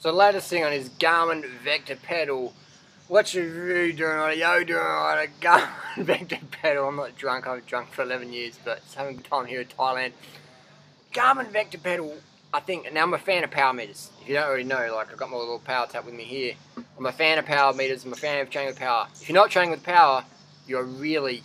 So the latest thing on his Garmin Vector pedal. What's your review, Durianrider? Yo, Durianrider, Garmin Vector pedal. I'm not drunk. I've been drunk for 11 years, but it's having a good time here in Thailand. Garmin Vector pedal. I think, now I'm a fan of power meters. If you don't already know, like I've got my little power tap with me here. I'm a fan of power meters. I'm a fan of training with power. If you're not training with power, you're really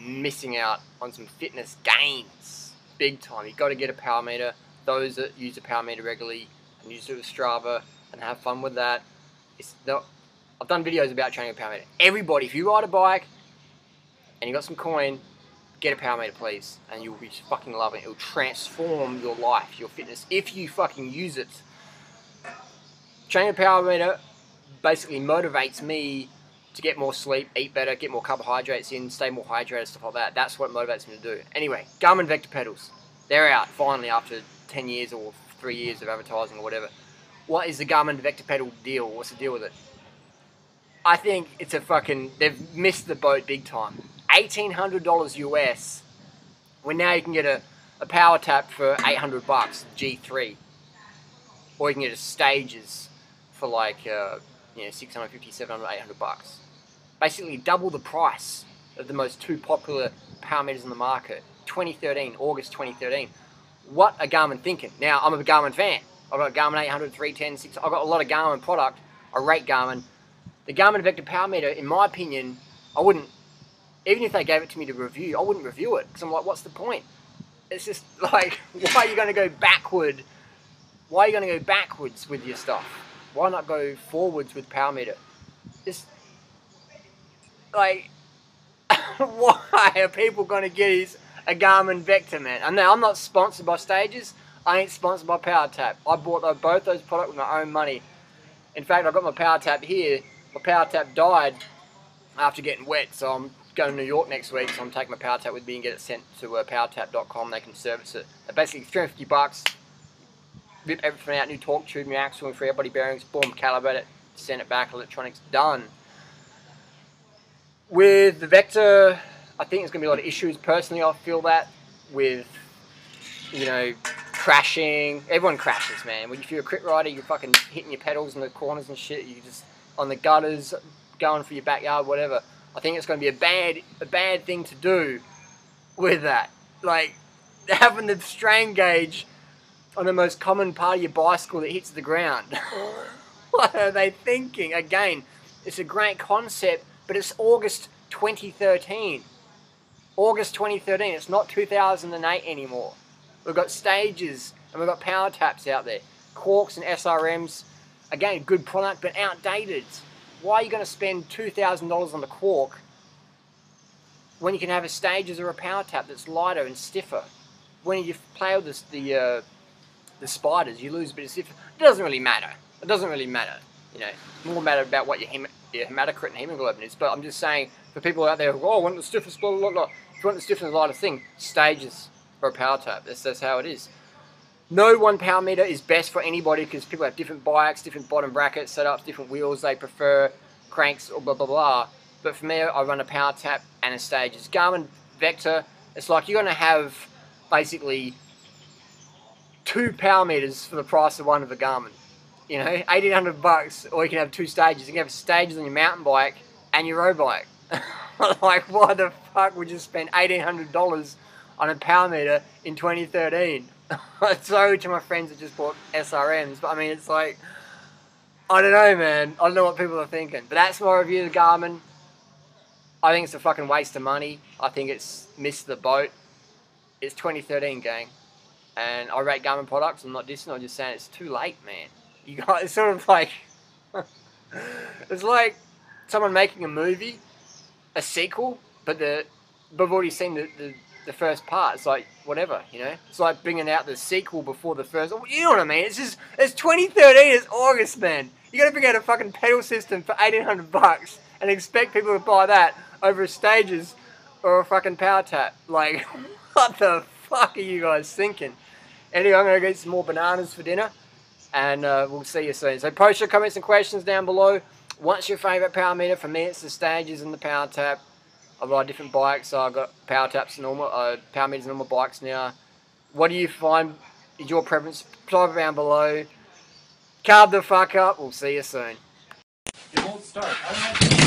missing out on some fitness gains. Big time. You've got to get a power meter. Those that use a power meter regularly and use it with Strava and have fun with that. I've done videos about training with power meter. Everybody, if you ride a bike and you got some coin, get a power meter, please, and you'll be fucking loving it. It'll transform your life, your fitness, if you fucking use it. Training with power meter basically motivates me to get more sleep, eat better, get more carbohydrates in, stay more hydrated, stuff like that. That's what motivates me to do. Anyway, Garmin Vector pedals. They're out finally after 10 years or 3 years of advertising or whatever. What is the Garmin Vector pedal deal? What's the deal with it? I think it's a fucking, they've missed the boat big time. $1,800 US, when now you can get a power tap for 800 bucks, G3. Or you can get a Stages for like, you know, 650, 700, 800 bucks. Basically double the price of the most two popular power meters in the market. 2013, August 2013. What are Garmin thinking? Now, I'm a Garmin fan. I've got Garmin 800, 310, 6, I've got a lot of Garmin product. I rate Garmin. The Garmin Vector power meter, in my opinion, I wouldn't, even if they gave it to me to review, I wouldn't review it. Because I'm like, what's the point? It's just like, why are you going to go backward? Why are you going to go backwards with your stuff? Why not go forwards with power meter? Just, like, why are people going to get a Garmin Vector, man? And now, I'm not sponsored by Stages. I ain't sponsored by Power Tap. I bought both those products with my own money. In fact, I've got my Power Tap here. My Power Tap died after getting wet, so I'm going to New York next week, so I'm taking my Power Tap with me and get it sent to powertap.com. They can service it. They're basically 350 bucks. Rip everything out, new torque tube, new axle, and free body bearings, boom, calibrate it, send it back, electronics, done. With the Vector, I think there's going to be a lot of issues. Personally, I feel that with, you know, crashing. Everyone crashes, man. If you're a crit rider, you're fucking hitting your pedals in the corners and shit. You just on the gutters, going for your backyard, whatever. I think it's going to be a bad thing to do with that. Like having the strain gauge on the most common part of your bicycle that hits the ground. What are they thinking? Again, it's a great concept, but it's August 2013. August 2013. It's not 2008 anymore. We've got Stages and we've got power taps out there. Corks and SRMs, again, good product, but outdated. Why are you going to spend $2,000 on the cork when you can have a Stages or a power tap that's lighter and stiffer? When you play with the spiders, you lose a bit of stiffness. It doesn't really matter. It doesn't really matter. You know, more matter about what your hematocrit and hemoglobin is. But I'm just saying, for people out there, oh, I want the stiffest, blah, blah, blah. If you want the stiffest, lightest thing, Stages or a power tap. That's how it is. No one power meter is best for anybody because people have different bikes, different bottom bracket setups, different wheels they prefer, cranks, or blah, blah, blah. But for me, I run a power tap and a Stages. Garmin Vector, it's like you're going to have basically 2 power meters for the price of one of a Garmin. You know, 1,800 bucks, or you can have 2 Stages. You can have Stages on your mountain bike and your road bike. Like, why the fuck would you spend $1,800 on a power meter in 2013? Sorry to my friends that just bought SRMs, but I mean, it's like, I don't know, man. I don't know what people are thinking. But that's my review of the Garmin. I think it's a fucking waste of money. I think it's missed the boat. It's 2013, gang. And I rate Garmin products. I'm not dissing. I'm just saying it's too late, man. You got, it's sort of like, it's like someone making a movie, a sequel, but we've already seen the first part. It's like, whatever, you know? It's like bringing out the sequel before the first, you know what I mean? It's just, it's 2013, it's August, man. You gotta bring out a fucking pedal system for 1,800 bucks and expect people to buy that over Stages or a fucking power tap. Like, what the fuck are you guys thinking? Anyway, I'm gonna get some more bananas for dinner and we'll see you soon. So post your comments and questions down below. What's your favourite power meter? For me, it's the Stages and the power tap. I ride different bikes, so I've got power taps and normal, power meters and normal bikes now. What do you find is your preference? Type it down below. Carb the fuck up. We'll see you soon. It won't start.